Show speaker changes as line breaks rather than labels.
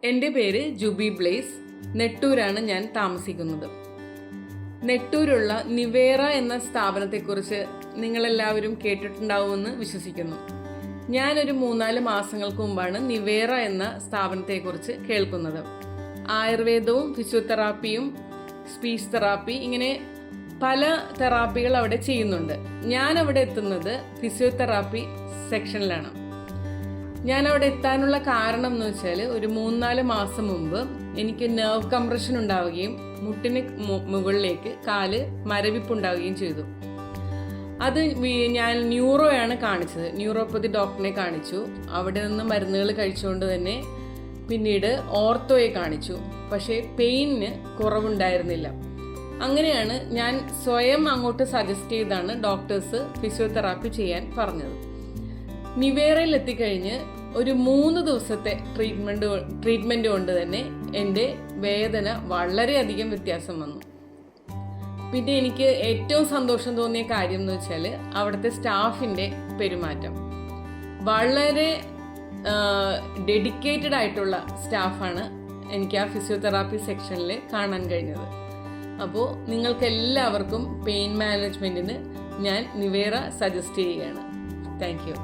എൻ്റെ പേര് ജൂബി ബ്ലേസ്. നെട്ടൂരാണ് ഞാൻ താമസിക്കുന്നത്. നെട്ടൂരുള്ള നിവേറ എന്ന സ്ഥാപനത്തെക്കുറിച്ച് നിങ്ങളെല്ലാവരും കേട്ടിട്ടുണ്ടാവുമെന്ന് വിശ്വസിക്കുന്നു. ഞാനൊരു 3-4 മാസങ്ങൾക്ക് മുമ്പാണ് നിവേറ എന്ന സ്ഥാപനത്തെക്കുറിച്ച് കേൾക്കുന്നത്. ആയുർവേദവും ഫിസിയോതെറാപ്പിയും സ്പീച്ച് തെറാപ്പി ഇങ്ങനെ പല തെറാപ്പികൾ അവിടെ ചെയ്യുന്നുണ്ട്. ഞാൻ അവിടെ എത്തുന്നത് ഫിസിയോതെറാപ്പി സെക്ഷനിലാണ്. ഞാൻ അവിടെ എത്താനുള്ള കാരണം എന്ന് വെച്ചാൽ ഒരു 3-4 മാസം മുമ്പ് എനിക്ക് നെർവ് കംപ്രഷൻ ഉണ്ടാവുകയും മുട്ടിന് മുകളിലേക്ക് കാല് മരവിപ്പുണ്ടാവുകയും ചെയ്തു. അത് ഞാൻ ന്യൂറോയാണ് കാണിച്ചത്. ന്യൂറോപ്പതി ഡോക്ടറിനെ കാണിച്ചു. അവിടെ നിന്ന് മരുന്നുകൾ കഴിച്ചുകൊണ്ട് തന്നെ പിന്നീട് ഓർത്തോയെ കാണിച്ചു. പക്ഷേ പെയിനിന് കുറവുണ്ടായിരുന്നില്ല. അങ്ങനെയാണ് ഞാൻ സ്വയം അങ്ങോട്ട് സജസ്റ്റ് ചെയ്താണ് ഡോക്ടേഴ്സ് ഫിസിയോതെറാപ്പി ചെയ്യാൻ പറഞ്ഞത്. നിവേറയിൽ എത്തിക്കഴിഞ്ഞ് ഒരു 3 ദിവസത്തെ ട്രീറ്റ്മെൻറ്റ് കൊണ്ട് തന്നെ എൻ്റെ വേദന വളരെയധികം വ്യത്യാസം വന്നു. പിന്നെ എനിക്ക് ഏറ്റവും സന്തോഷം തോന്നിയ കാര്യം എന്ന് വെച്ചാൽ അവിടുത്തെ സ്റ്റാഫിൻ്റെ പെരുമാറ്റം. വളരെ ഡെഡിക്കേറ്റഡ് ആയിട്ടുള്ള സ്റ്റാഫാണ് എനിക്ക് ആ ഫിസിയോതെറാപ്പി സെക്ഷനിൽ കാണാൻ കഴിഞ്ഞത്. അപ്പോൾ നിങ്ങൾക്ക് എല്ലാവർക്കും പെയിൻ മാനേജ്മെൻറ്റിന് ഞാൻ നിവേറ സജസ്റ്റ് ചെയ്യുകയാണ്. Thank you.